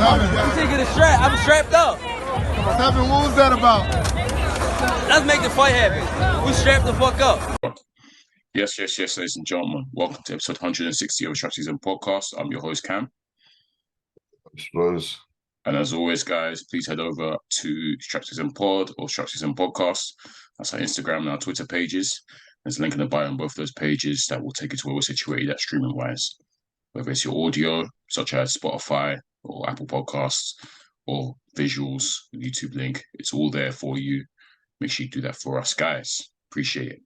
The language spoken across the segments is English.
I'm taking a strap. I'm strapped up. Seven, what was that about? Let's make the fight happen. We strapped the fuck up. Yes, ladies and gentlemen. Welcome to episode 160 of SZN Podcast. I'm your host, Kam. Spence. And as always, guys, please head over to SZN Pod or SZN Podcast. That's our Instagram and our Twitter pages. There's a link in the bio on both those pages that will take you to where we're situated at streaming-wise. Whether it's your audio, such as Spotify or Apple Podcasts, or visuals, YouTube link, it's all there for you. Make sure you do that for us, guys. Appreciate it.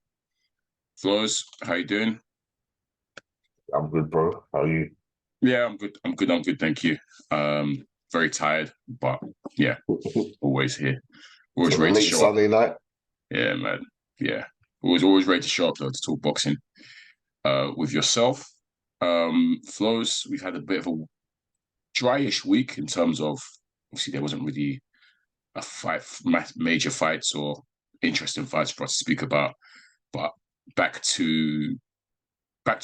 Flowz, how you doing? I'm good, bro. How are you? Yeah, I'm good. Thank you. Very tired, but yeah, always here. Always ready to show Sunday up. night. Yeah, man. Yeah, always ready to show up though to talk boxing. With yourself, Flowz, we've had a bit of a dryish week in terms of obviously there wasn't really a major fights or interesting fights for us to speak about, but back to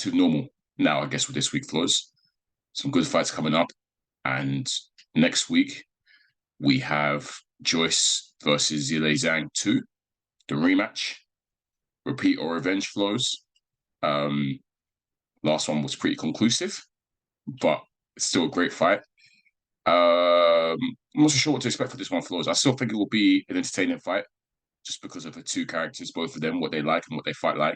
normal now, I guess, with this week, Flowz. Some good fights coming up, and next week we have Joyce versus Zhang II, the rematch, repeat or revenge, Flowz. Last one was pretty conclusive, but it's still a great fight. I'm not so sure what to expect for this one, Flowz. I still think it will be an entertaining fight, just because of the two characters, both of them, what they like and what they fight like.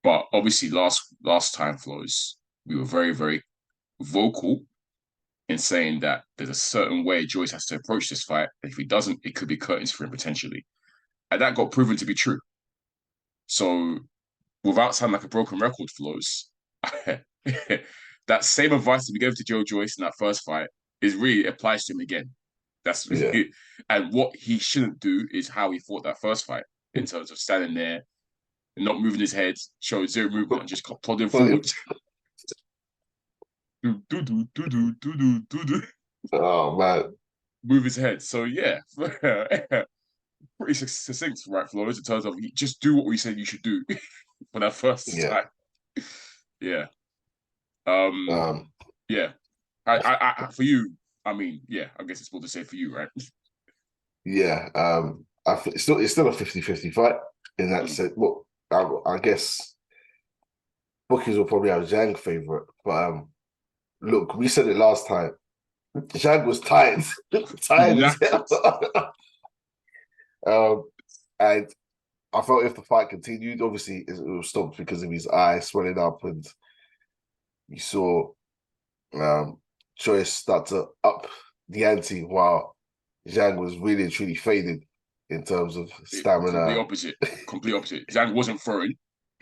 But obviously, last time, Flowz, we were very, very vocal in saying that there's a certain way Joyce has to approach this fight. If he doesn't, it could be curtains for him potentially. And that got proven to be true. So, without sounding like a broken record, Flowz, that same advice that we gave to Joyce in that first fight really applies to him again. That's really, and what he shouldn't do is how he fought that first fight in terms of standing there, not moving his head, showing zero movement, and just plodding forward. Oh man, move his head. So yeah, pretty succinct, right, Flowz, in terms of just do what we said you should do for that first time. Yeah. Yeah. I for you, I mean, yeah, I guess it's supposed to say for you, right? Yeah. It's still a 50-50 fight in that sense. Well, I guess bookies will probably have Zhang favorite, but look, we said it last time. Zhang was tired, as hell. And I felt if the fight continued, obviously it was stopped because of his eye swelling up, and you saw Joyce start to up the ante while Zhang was really and truly faded in terms of stamina. Complete opposite. Zhang wasn't throwing,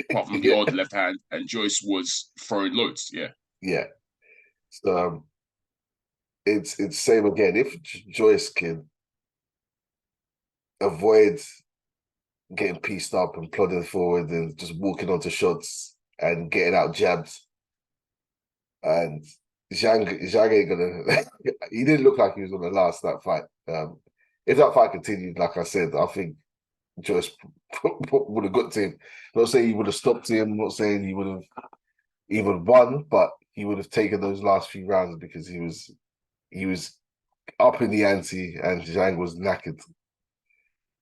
apart from the odd left hand, and Joyce was throwing loads. Yeah. So it's same again. If Joyce can avoid getting pieced up and plodding forward and just walking onto shots and getting out jabbed, and Zhang ain't gonna. He didn't look like he was gonna last that fight. If that fight continued, like I said, I think Joyce would have got to him. Not saying he would have stopped him. Not saying he would have even won, but he would have taken those last few rounds because he was up in the ante and Zhang was knackered.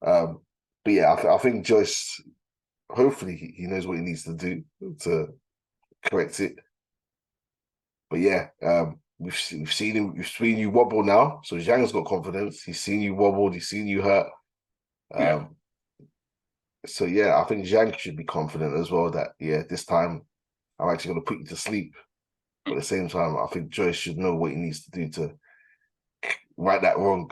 But yeah, I think Joyce, hopefully he knows what he needs to do to correct it. But yeah, we've seen him. We've seen you wobble now. So Zhang's got confidence. He's seen you wobbled. He's seen you hurt. So yeah, I think Zhang should be confident as well that this time I'm actually going to put you to sleep. But at the same time, I think Joyce should know what he needs to do to right that wrong.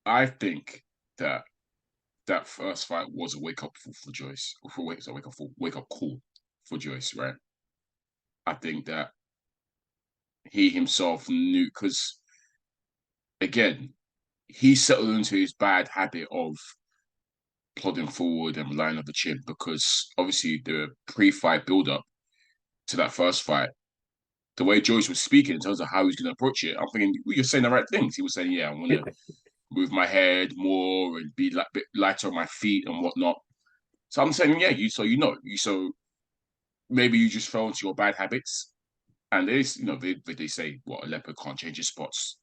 I think that first fight was a wake up for Joyce. Wake up call for Joyce, right? I think that he himself knew, because again, he settled into his bad habit of plodding forward and relying on the chin, because obviously the pre-fight build-up to that first fight, the way Joyce was speaking in terms of how he's going to approach it, I'm thinking, well, you're saying the right things. He was saying, I want to move my head more and be a bit lighter on my feet and whatnot. So I'm saying, so maybe you just fell into your bad habits And they say what a leopard can't change his spots,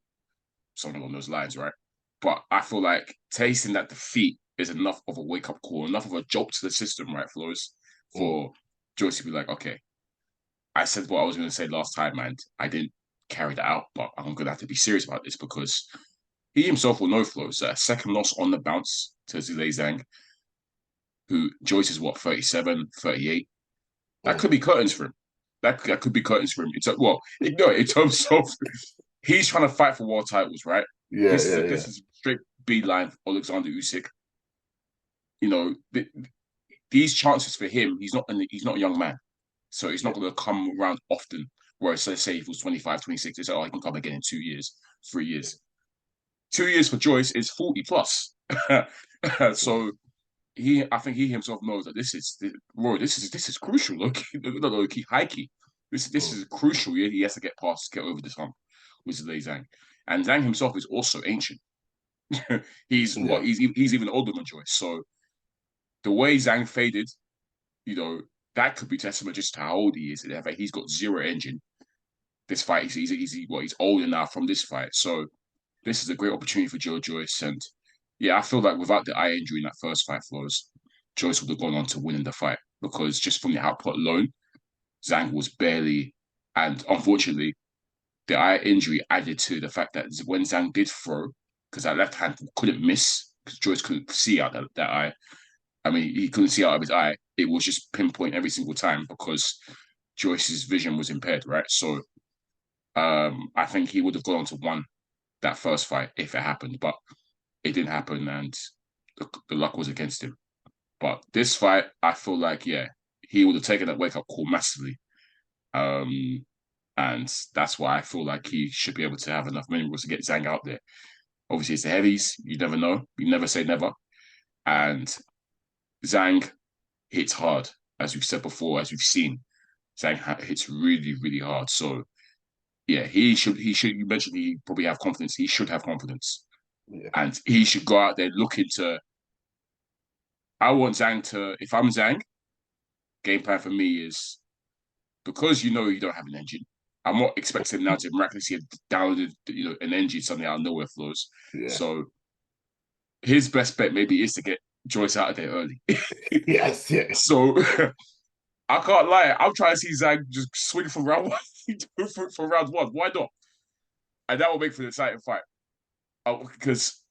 something along those lines, right? But I feel like tasting that defeat is enough of a wake up call, enough of a jolt to the system, right, Flowz, for Joyce to be like, okay, I said what I was going to say last time, and I didn't carry that out, but I'm going to have to be serious about this because he himself will know, Flowz, second loss on the bounce to Zhang, who Joyce is what, 37, 38. That could be curtains for him. That could be curtains for him. It's like, well, in terms of he's trying to fight for world titles, right? Yeah, this is straight B line for Alexander Usyk. These chances for him, he's not a young man, so he's not going to come around often. Whereas, let's say if he was 25, 26, it's like, he can come again in 2 years, 3 years. 2 years for Joyce is 40 plus. So I think he himself knows that this is crucial. High key. This is crucial. He has to get over this hump with Zhang. And Zhang himself is also ancient. He's even older than Joyce. So the way Zhang faded, that could be testament just to how old he is. He's got zero engine. This fight, he's older now from this fight. So this is a great opportunity for Joyce. And yeah, I feel like without the eye injury in that first fight, Flowz, Joyce would have gone on to win in the fight because just from the output alone, Zhang was barely, and unfortunately, the eye injury added to the fact that when Zhang did throw, because that left hand couldn't miss, because Joyce couldn't see out that eye. I mean, he couldn't see out of his eye. It was just pinpoint every single time because Joyce's vision was impaired, right? So I think he would have gone on to win that first fight if it happened, but it didn't happen and the luck was against him. But this fight, I feel like, he would have taken that wake-up call massively. And that's why I feel like he should be able to have enough minerals to get Zhang out there. Obviously, it's the heavies. You never know. You never say never. And Zhang hits hard, as we've said before, as we've seen. Zhang hits really, really hard. So, yeah, he should. You mentioned he probably have confidence. He should have confidence. Yeah. And he should go out there looking to. I want Zhang to. If I'm Zhang, game plan for me is because you don't have an engine. I'm not expecting him now to miraculously have downloaded an engine suddenly out of nowhere, Flowz. Yeah. So his best bet maybe is to get Joyce out of there early. Yes. So I can't lie. I'm trying to see Zhang just swing for round one. for round one. Why not? And that will make for an exciting fight. Because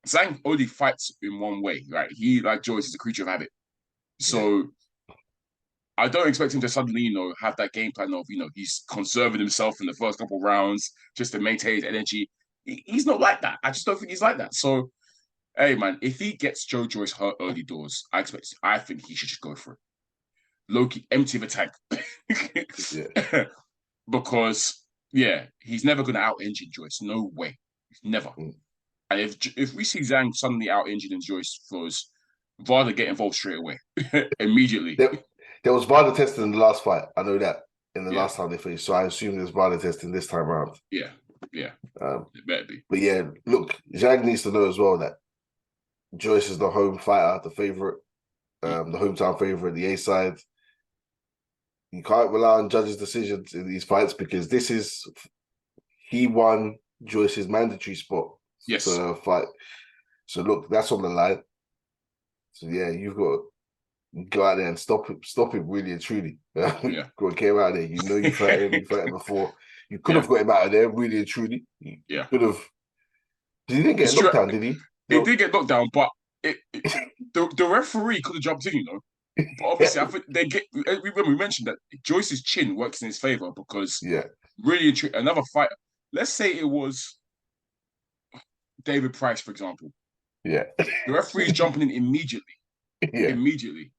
Zhang only fights in one way, right? He, like Joyce, is a creature of habit. So I don't expect him to suddenly, have that game plan of, he's conserving himself in the first couple of rounds just to maintain his energy. He's not like that. I just don't think he's like that. So, hey, man, if he gets Joyce hurt early doors, I think he should just go for it. Loki, empty the tank. Because, he's never going to out-engine Joyce. No way. Never. And if we see Zhang suddenly out-engineering Joyce, Flowz, rather get involved straight away, immediately. There was VAR testing in the last fight. I know that in the last time they faced. So I assume there's VAR testing this time around. Yeah. It better be. But look, Zhang needs to know as well that Joyce is the home fighter, the favorite, the hometown favorite, the A side. You can't rely on judges' decisions in these fights because he won Joyce's mandatory spot for a fight. So look, that's on the line. So you've got to go out there and stop him really and truly. Go and get him out there. You fought him before. You could have got him out of there really and truly. You could have. He didn't get knocked down, did he? He did get knocked down, but the referee could have jumped in, But obviously, I think we mentioned that Joyce's chin works in his favor because really and truly, another fight. Let's say it was David Price, for example. The referee is jumping in immediately. Immediately.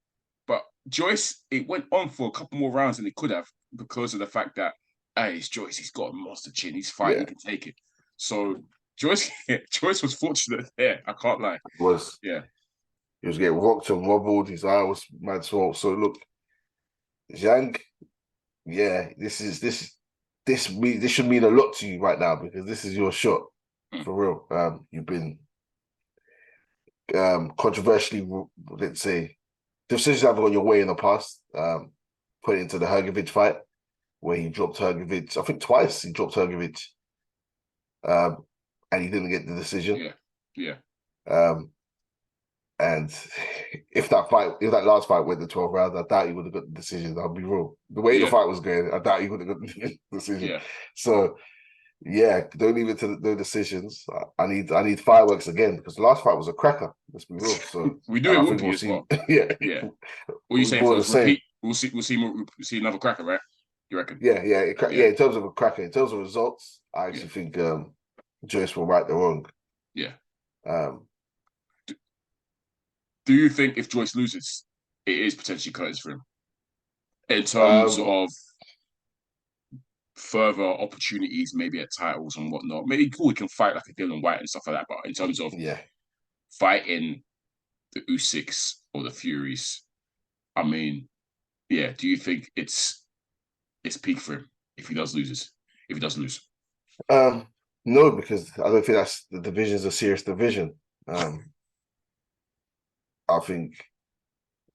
But Joyce, it went on for a couple more rounds than it could have because of the fact that, it's Joyce, he's got a monster chin, he's fighting, he can take it. So Joyce was fortunate there, I can't lie. He was. He was getting rocked and wobbled, his eye was mad swole. So look, Zhang, this should mean a lot to you right now because this is your shot. For real. You've been controversially, let's say, decisions haven't gone your way in the past. put into the Hrgovic fight, where he dropped Hrgovic. I think twice he dropped Hrgovic, and he didn't get the decision. Yeah. And if that last fight went the 12 rounds, I doubt he would have got the decision. I'll be real. The way the fight was going, I doubt he would have got the decision. Yeah. So yeah, don't leave it to no decisions. I need fireworks again, because the last fight was a cracker. Let's be real. So we do it would be as well. Yeah. What are you saying? For repeat? We'll see another cracker, right? You reckon? Yeah. In terms of a cracker, in terms of results, I actually think Joyce will right the wrong. Yeah. Do you think if Joyce loses, it is potentially curtains for him in terms of further opportunities, maybe at titles and whatnot? Maybe he can fight like a Dylan White and stuff like that, but in terms of fighting the Usyks or the Furies, I mean, do you think it's peak for him if he does lose? No, because I don't think the division's a serious division. I think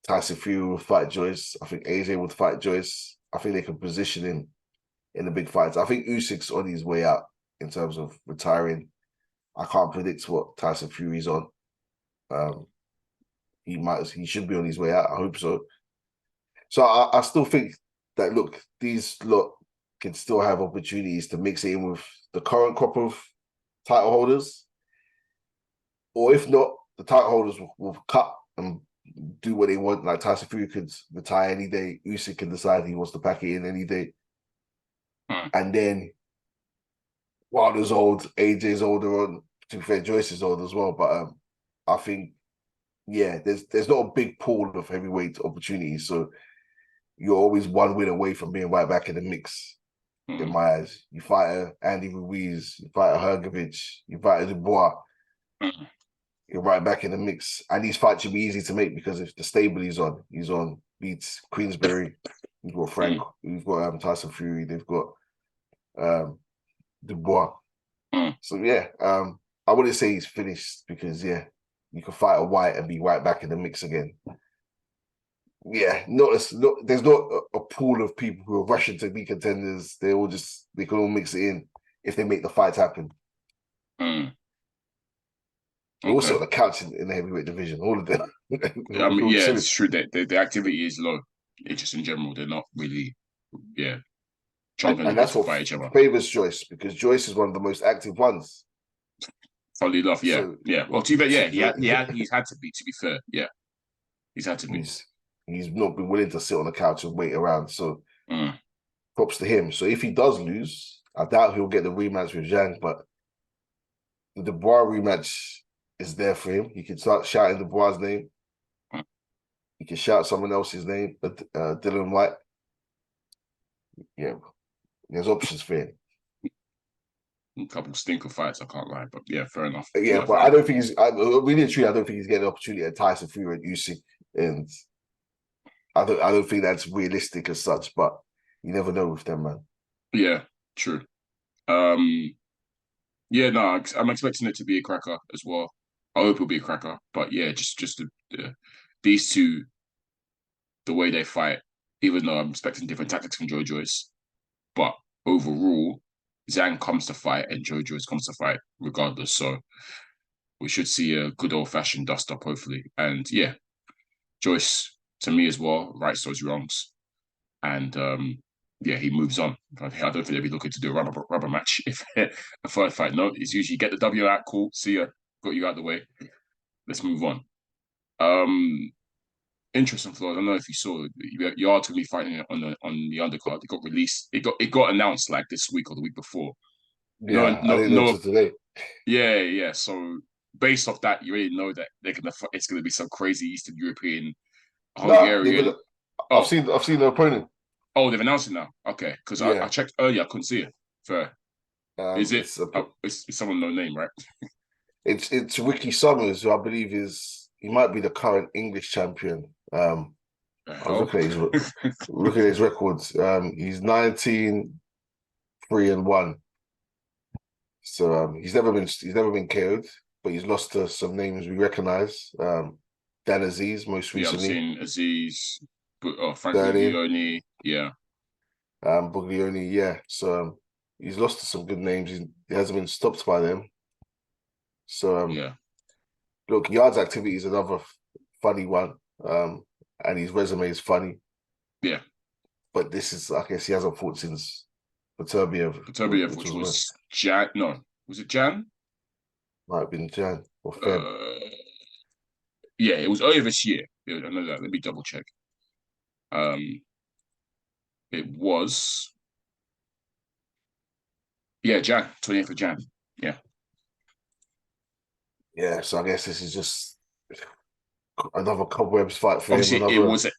Tyson Fury will fight Joyce. I think AJ would fight Joyce. I think they can position him in the big fights. I think Usyk's on his way out in terms of retiring. I can't predict what Tyson Fury's on. He should be on his way out. I hope so. So I still think that, look, these lot can still have opportunities to mix it in with the current crop of title holders. Or if not, the title holders will cut and do what they want. Like Tyson Fury could retire any day. Usyk can decide he wants to pack it in any day. And then Wilder's old, AJ's older on. To be fair, Joyce is old as well. But I think, there's not a big pool of heavyweight opportunities. So you're always one win away from being right back in the mix. In my eyes, you fight Andy Ruiz, you fight Hrgovic, you fight Dubois. You're right back in the mix. And these fights should be easy to make, because if the stable he's on beats Queensberry, you've got Frank, you've got Tyson Fury, they've got Dubois. So I wouldn't say he's finished, because you can fight a White and be right back in the mix again. There's not a pool of people who are rushing to be contenders. They can all mix it in if they make the fights happen. Okay. Also, the couch in the heavyweight division, all of them. It's true that the activity is low. It's just in general, they're not really, jumping and that's what fight each other. Favors Joyce, because Joyce is one of the most active ones. Funnily enough, Well, to be fair, he's had to be. To be fair, he's had to be. He's not been willing to sit on the couch and wait around. So, props to him. So if he does lose, I doubt he'll get the rematch with Zhang, but the Dubois rematch is there for him. He can start shouting Dubois' name. He can shout someone else's name, Dylan White. Yeah, there's options for him. A couple stinker fights, I can't lie, but fair enough. But I don't think I don't think he's getting the opportunity at Tyson Fury and Usyk, and I don't think that's realistic as such. But you never know with them, man. Yeah, true. I'm expecting it to be a cracker as well. I hope it'll be a cracker, but just these two, the way they fight, even though I'm expecting different tactics from Joyce, but overall, Zhang comes to fight and Joyce comes to fight regardless. So we should see a good old-fashioned dust-up, hopefully. And Joyce, to me as well, rights those wrongs. And he moves on. I don't think they'll be looking to do a rubber match if a third fight. No, it's usually get the W out, cool, see ya, got you out of the way. Let's move on. Interesting, Flowz. I don't know if you saw you are to be fighting on the undercard. It got released. It got announced like this week or the week before. I didn't know until today. Yeah. So based off that, you already know that it's gonna be some crazy Eastern European, Hungarian. I've seen the opponent. Oh, they've announced it now. Okay, because I checked earlier, I couldn't see it. Fair. Is it? It's someone no name, right? It's Ricky Summers, who I believe he might be the current English champion. I was looking at his records. He's 19-3-1. So he's never been KO'd, but he's lost to some names we recognise. Dan Aziz most recently. I've seen Aziz. Frank Sterling. Buglioni, yeah. Buglioni, yeah. So he's lost to some good names. He hasn't been stopped by them. So Yeah. look, yards activity is another funny one. And his resume is funny. Yeah. But this is, I guess, he hasn't fought since Beterbiev, which Which was when? was Jan. No, was it Jan? Might have been Jan or Feb. Yeah, it was earlier this year. I know that. Let me double check. It was Jan, 28th of Jan. Yeah. Yeah, so I guess this is just another cobwebs fight for him. Obviously, Another,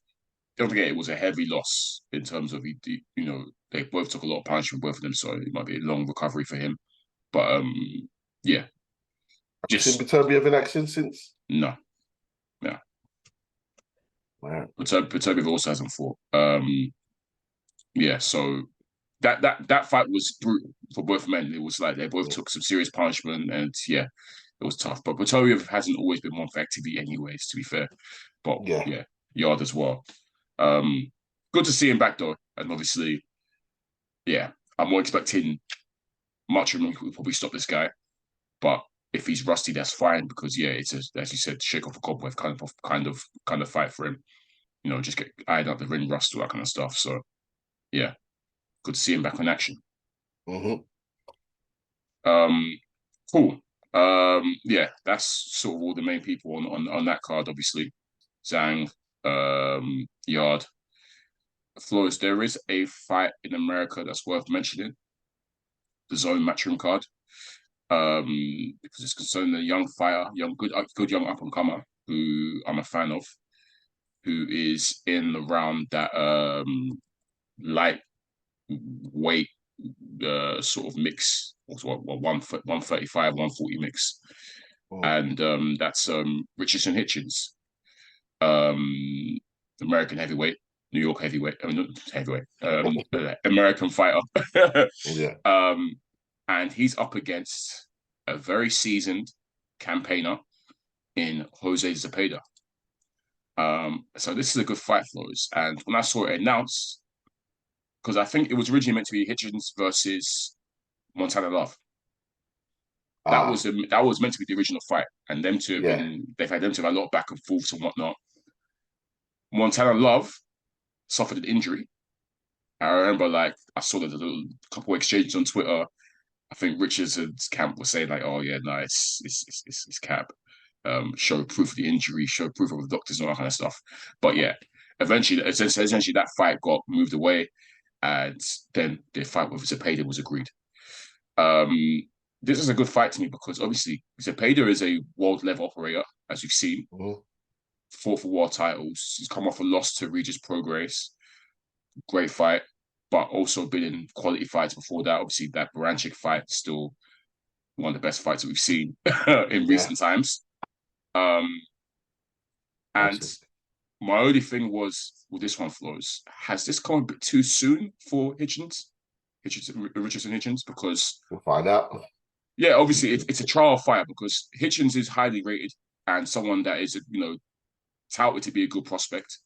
don't forget, it was a heavy loss in terms of they both took a lot of punishment, both of them, so it might be a long recovery for him. But yeah, have you seen just Beterbiev in action since? no. Wow. But Toby also hasn't fought. Yeah, so that fight was brutal for both men. It was like they both took some serious punishment, and yeah, it was tough. But Pretoria hasn't always been one for activity, anyways. To be fair, but Yeah. yeah, Yard as well. Good to see him back though, and obviously, yeah, I'm more expecting much of him will probably stop this guy, but if he's rusty, that's fine because yeah, it's as you said, shake off a cobweb kind of fight for him. Just get iron out the ring rust, all that kind of stuff. So yeah, good to see him back in action. Mm-hmm. Cool. Yeah, that's sort of all the main people on that card. Obviously, Zhang, Yard, Flowz. There is a fight in America that's worth mentioning. The Zone Matchroom card. Because it's concerning a young fighter, good young up and comer who I'm a fan of, who is in around that light weight sort of mix, what 135, 140 mix, and that's Richardson Hitchins, American heavyweight, New York heavyweight, I mean not heavyweight, American fighter, Yeah. and he's up against a very seasoned campaigner in Jose Zepeda. So this is a good fight for us. And when I saw it announced, because I think it was originally meant to be Hitchins versus Montana Love. That was meant to be the original fight, and they've had them to have a lot of back and forths and whatnot. Montana Love suffered an injury. I remember, I saw a couple of exchanges on Twitter. I think Richardson's camp was saying "Oh yeah, no, it's cap. Show proof of the injury, show proof of the doctors and all that kind of stuff." But yeah, essentially that fight got moved away, and then the fight with Zepeda was agreed. This is a good fight to me because obviously Zepeda is a world level operator, as you've seen. Fought for world titles. He's come off a loss to Regis Prograis. Great fight, but also been in quality fights before that. Obviously, that Baranchik fight still one of the best fights that we've seen in recent times. And my only thing was with this one, Flowz, has this come a bit too soon for Richardson Hitchins? Because we'll find out. Yeah, obviously it's a trial fight because Hitchins is highly rated and someone that is touted to be a good prospect,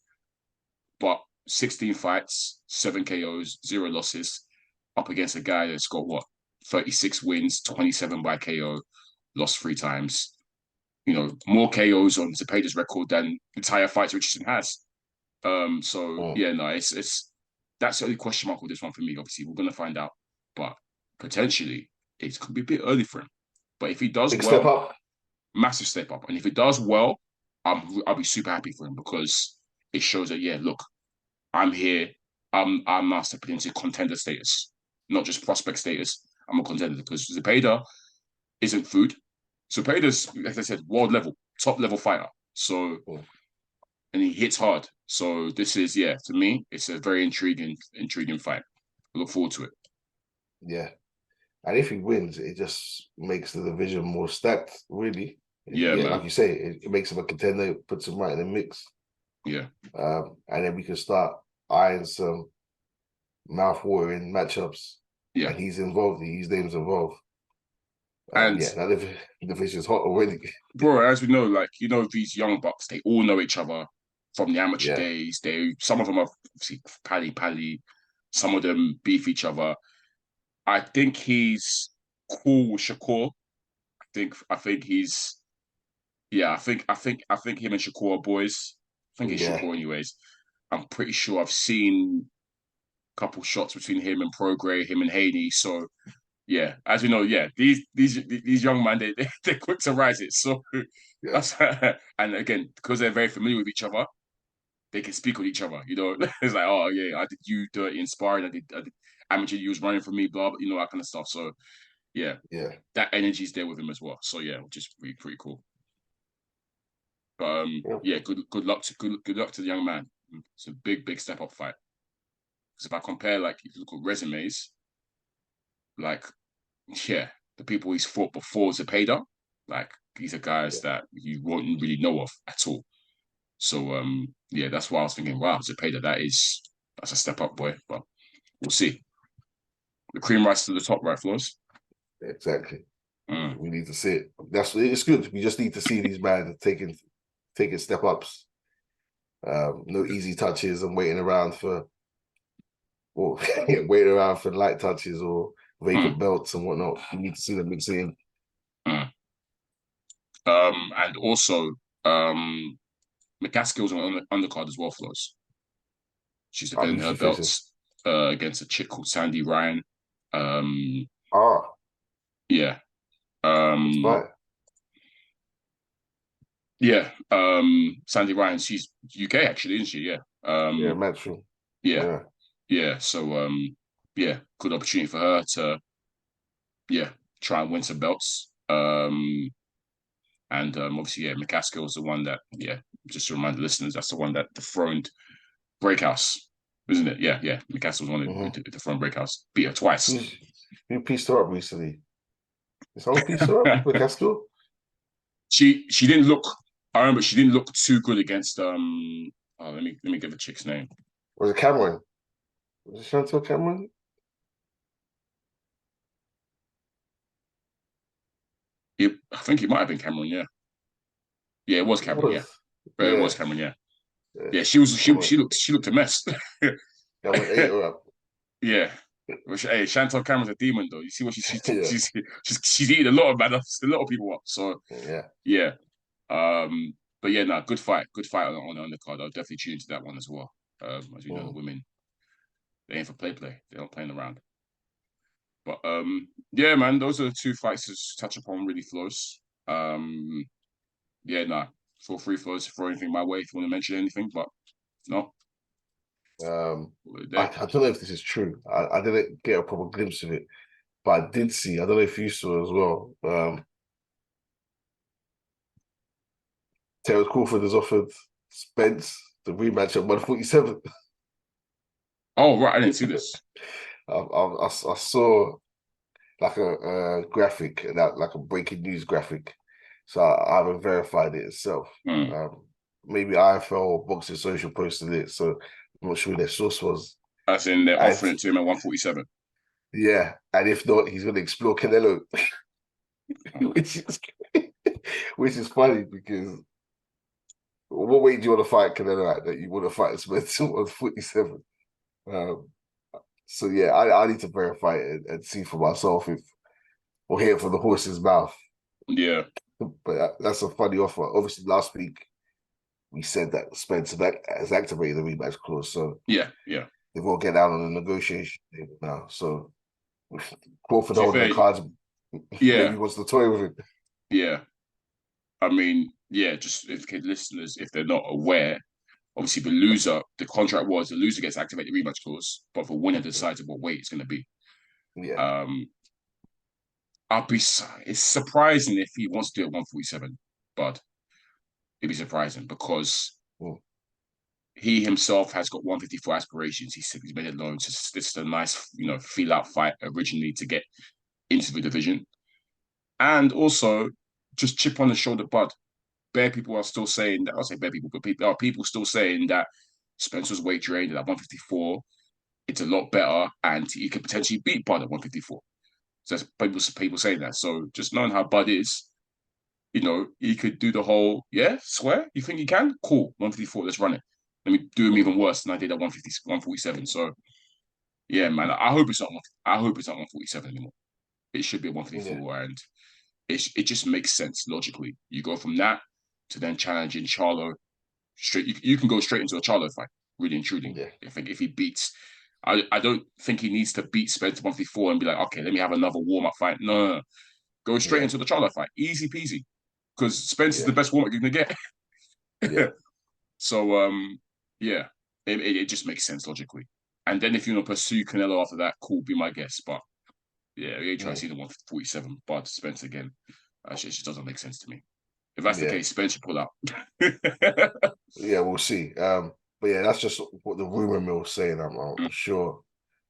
but 16 fights, 7 KOs, 0 losses, up against a guy that's got 36 wins, 27 by KO, lost 3 times. More KOs on Zepeda's record than the entire fights Richardson has. Yeah, no, it's that's the only question mark with this one for me. Obviously, we're gonna find out, but potentially it could be a bit early for him. But if he does step up, massive step up, and if he does well, I'll be super happy for him because it shows that look, I'm here. I'm now stepping into contender status, not just prospect status. I'm a contender because Zepeda isn't food. Zepeda's, as I said, world level, top level fighter. So, and he hits hard. So this is, to me, it's a very intriguing fight. I look forward to it. Yeah. And if he wins, it just makes the division more stacked, really. Yeah, man. Like you say, it makes him a contender, puts him right in the mix. Yeah. And then we can start eyeing some mouth-watering matchups. Yeah. And he's involved, his name's involved. And that division's hot already. Bro, as we know, these young bucks, they all know each other. from the amateur days. Some of them are obviously pally. Some of them beef each other. I think he's cool with Shakur. I think he's I think him and Shakur are boys. I think he's Shakur anyways. I'm pretty sure I've seen a couple shots between him and Prograis, him and Haney. So yeah, as we know, these young men they're quick to rise it. So that's and again, because they're very familiar with each other, they can speak with each other. You know, it's like, oh yeah, I did you dirty and sparring. I did amateur. You was running for me, blah, blah, you know, that kind of stuff. So yeah, that energy's there with him as well. So yeah, which is pretty cool. But good luck to the young man. It's a big step up fight. Because if I compare, like, if you look at resumes, like, the people he's fought before Zepeda, like, these are guys that you won't really know of at all. So that's why I was thinking, wow, Zepeda, that's a step up, boy. But we'll see. The cream rises to the top, right, Flowz? Exactly. We need to see it. It's good. We just need to see these men taking step ups. No easy touches and waiting around for light touches or vacant belts and whatnot. We need to see them mixing in. And also, McCaskill's on the undercard as well, Flowz. She's defending her belts against a chick called Sandy Ryan. Yeah. Sandy Ryan, she's UK actually, isn't she? Yeah. Metro. Yeah. So good opportunity for her to try and win some belts. And obviously, McCaskill's the one that, just to remind the listeners, that's the one that dethroned Breakhouse, isn't it? Yeah. McCaskill's one who dethroned Breakhouse. Beat her twice. Who pieced her up recently? Is someone pieced her up? McCaskill? She didn't look. I remember she didn't look too good against. Let me get the chick's name. Was it Cameron? Was it Chantal Cameron? I think it might have been Cameron. Yeah, it was Cameron. It was Cameron. Yeah. She looked a mess. Cameron ate her up. Yeah. Hey, Chantal Cameron's a demon, though. You see what she's eating a lot of people up. So yeah. But good fight on the card. I'll definitely tune into that one as well. As you know, the women, they ain't for play. They're not playing around. But man, those are the two fights to touch upon really, Flowz. Feel free, Flowz, to throw anything my way if you want to mention anything, but no. I don't know if this is true. I didn't get a proper glimpse of it, but I did see. I don't know if you saw as well. Terence Crawford has offered Spence the rematch at 147. Oh right, I didn't see this. I saw like a graphic, like a breaking news graphic. So I haven't verified it itself. Maybe IFL or Boxing Social posted it, so I'm not sure who their source was. As in they're offering it to him at 147. Yeah, and if not, he's going to explore Canelo, which is funny because what weight do you want to fight Canelo at that you want to fight Spence at 147? So yeah, I need to verify it and see for myself or hear it from the horse's mouth. Yeah, but that's a funny offer. Obviously, last week we said that Spence has activated the rematch clause, so yeah, they've all get out on the negotiation table now. So Crawford holding the cards, maybe wants to toy with it. Yeah, I mean, just if listeners, if they're not aware, obviously the contract was the loser gets activated the rematch clause, but the winner decides what weight it's going to be. Yeah. It's surprising if he wants to do it 147, but it'd be surprising because he himself has got 154 aspirations. He's made it known. This is a nice, feel out fight originally to get into the division, and also just chip on the shoulder, bud. Bare people are still saying that. I'll say bare people, but there are people still saying that Spencer's weight drained at 154. It's a lot better, and he could potentially beat Bud at 154. So that's people saying that. So just knowing how Bud is, he could do the whole, swear? You think you can? Cool, 154, let's run it. Let me do him even worse than I did at 147. So, yeah, man, I hope it's not 147 anymore. It should be a 154, and it just makes sense logically. You go from that to then challenging Charlo straight. You can go straight into a Charlo fight, really and truly. Yeah. I think if he beats, I don't think he needs to beat Spence 154 and be like, okay, let me have another warm up fight. No. Go straight into the Charlo fight, easy peasy, because Spence is the best warm up you're gonna get. So it just makes sense logically. And then if you want to pursue Canelo after that, cool, be my guest. But yeah, we ain't trying to see the 147 but Spence again. It just doesn't make sense to me. If that's the case, Spence should pull out. Yeah, we'll see. But yeah, that's just what the rumor mill is saying. I'm sure.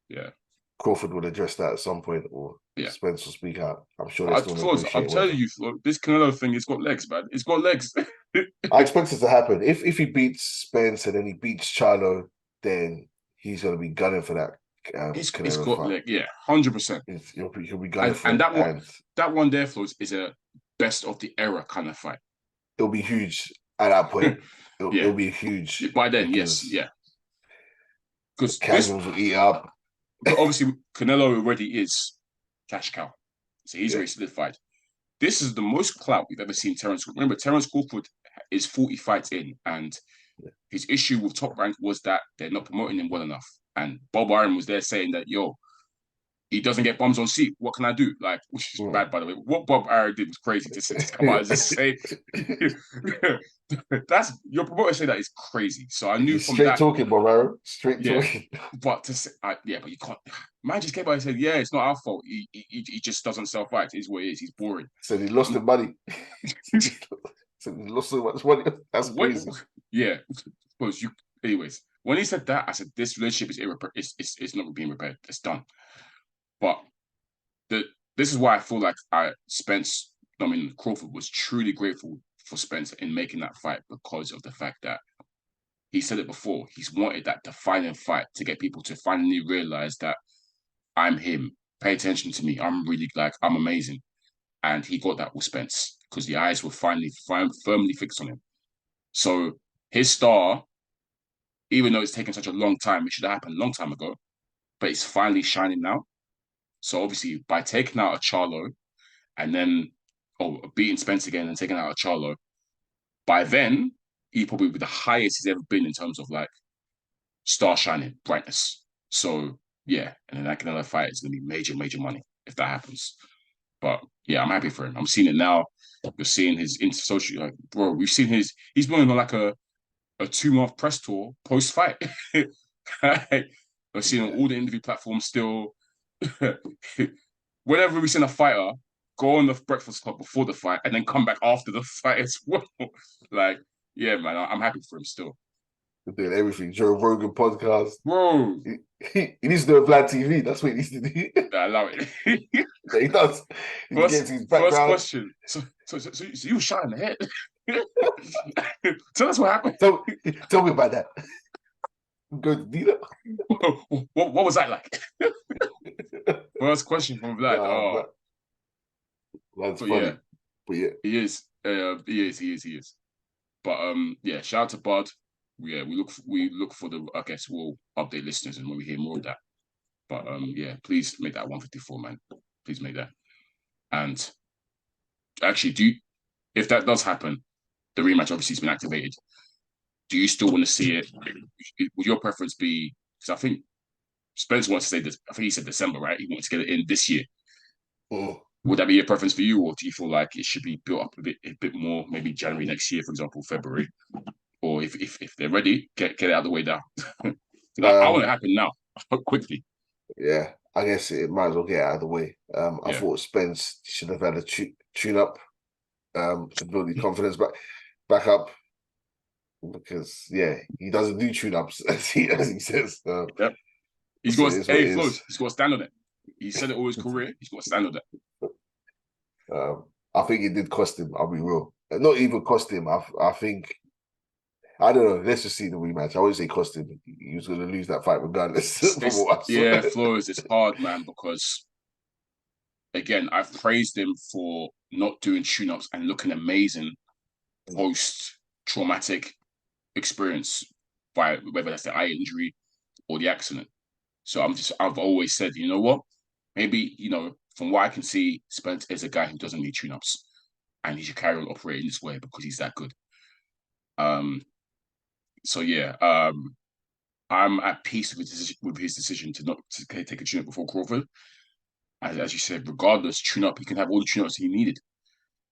Yeah. Crawford will address that at some point, or Spence will speak out. I'm sure they're still negotiating. I'm telling you, this Canelo thing, it's got legs, man. It's got legs. I expect it to happen. If he beats Spence and then he beats Charlo, then he's going to be gunning for that. It's got leg, 100%. He'll be gunning for and it. That one there, Flowz, is a best of the era kind of fight. It'll be huge at that point. It'll be huge. By then, yes. Because casuals will eat up. But obviously, Canelo already is cash cow. So he's already solidified. This is the most clout we've ever seen Terence. Remember, Terence Crawford is 40 fights in, and his issue with Top Rank was that they're not promoting him well enough. And Bob Arum was there saying that, he doesn't get bums on seat. What can I do? Like, which is bad, by the way. What Bob Arum did was crazy to come out and just say. That's your promoter say that is crazy. So I knew from straight talking, Bob Arum. Straight talking. But to say, but you can't. Man just came out and said, it's not our fault. He just doesn't sell fights. It's what it is. He's boring. Said he lost the money. Said he lost so much money. That's crazy. Anyways, when he said that, I said this relationship is it's not being repaired. It's done. But this is why I feel like Crawford was truly grateful for Spence in making that fight, because of the fact that he said it before. He's wanted that defining fight to get people to finally realize that I'm him. Pay attention to me. I'm amazing. And he got that with Spence because the eyes were finally firmly fixed on him. So his star, even though it's taken such a long time, it should have happened a long time ago, but it's finally shining now. So obviously, by taking out a Charlo and then beating Spence again and taking out a Charlo, by then he probably be the highest he's ever been in terms of like star shining, brightness. So yeah, and then that Canelo fight is gonna be major, major money if that happens. But yeah, I'm happy for him. I'm seeing it now. You're seeing his social, like, bro. We've seen he's been on like a 2-month press tour post fight. We're seeing on all the interview platforms still. Whenever we seen a fighter go on the Breakfast Club before the fight and then come back after the fight as well. Like, yeah, man, I'm happy for him still. Doing everything. Joe Rogan podcast. Bro. He needs to do a Vlad TV. That's what he needs to do. I love it. He does. First question. So you were shot in the head. Tell us what happened. Tell me about that. Go to Dina. What was that like? First question from Vlad. That's funny. Yeah. But yeah. He is. He is. But yeah, shout out to Bud. Yeah, we look for the. I guess we'll update listeners and when we hear more of that. But yeah, please make that 154, man. Please make that. And actually, if that does happen, the rematch obviously has been activated. Do you still want to see it? Would your preference be? Because I think Spence wants to say this. I think he said December, right? He wants to get it in this year. Oh. Would that be your preference for you, or do you feel like it should be built up a bit more, maybe January next year, for example, February? Or if they're ready, get it out of the way now. I want it to happen now, quickly. Yeah, I guess it might as well get out of the way. I thought Spence should have had a tune up to build his confidence back up, because he doesn't do tune ups as he says. Yep. He's got Flowz. He's got to stand on it. He said it all his career. He's got to stand on it. I think it did cost him. I'll be real. Not even cost him. I think. I don't know. Let's just see the rematch. I always say cost him. He was going to lose that fight regardless. Flowz, it's hard, man, because again, I've praised him for not doing tune-ups and looking amazing post-traumatic experience, by whether that's the eye injury or the accident. So I've always said, you know what? Maybe, from what I can see, Spence is a guy who doesn't need tune-ups, and he should carry on operating this way because he's that good. So yeah, I'm at peace with his decision to not take a tune-up before Crawford. As you said, regardless, tune-up, he can have all the tune-ups he needed.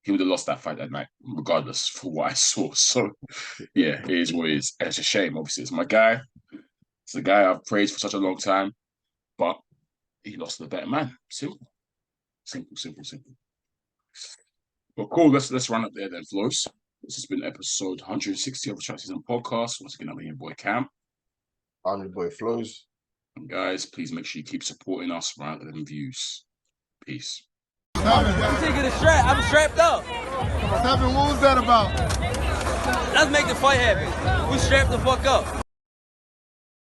He would have lost that fight that night, regardless, for what I saw. So yeah, it is what it is. And it's a shame, obviously. It's my guy. It's the guy I've praised for such a long time, but he lost to the better man. Simple. Well, cool. Let's run up there then, Flowz. This has been episode 160 of the SZN Podcast. Once again, I'm your boy Kam. I'm your boy Flowz. And guys, please make sure you keep supporting us rather than views. Peace. I'm taking a strap. I'm strapped up. 7, what was that about? Let's make the fight happen. We strapped the fuck up.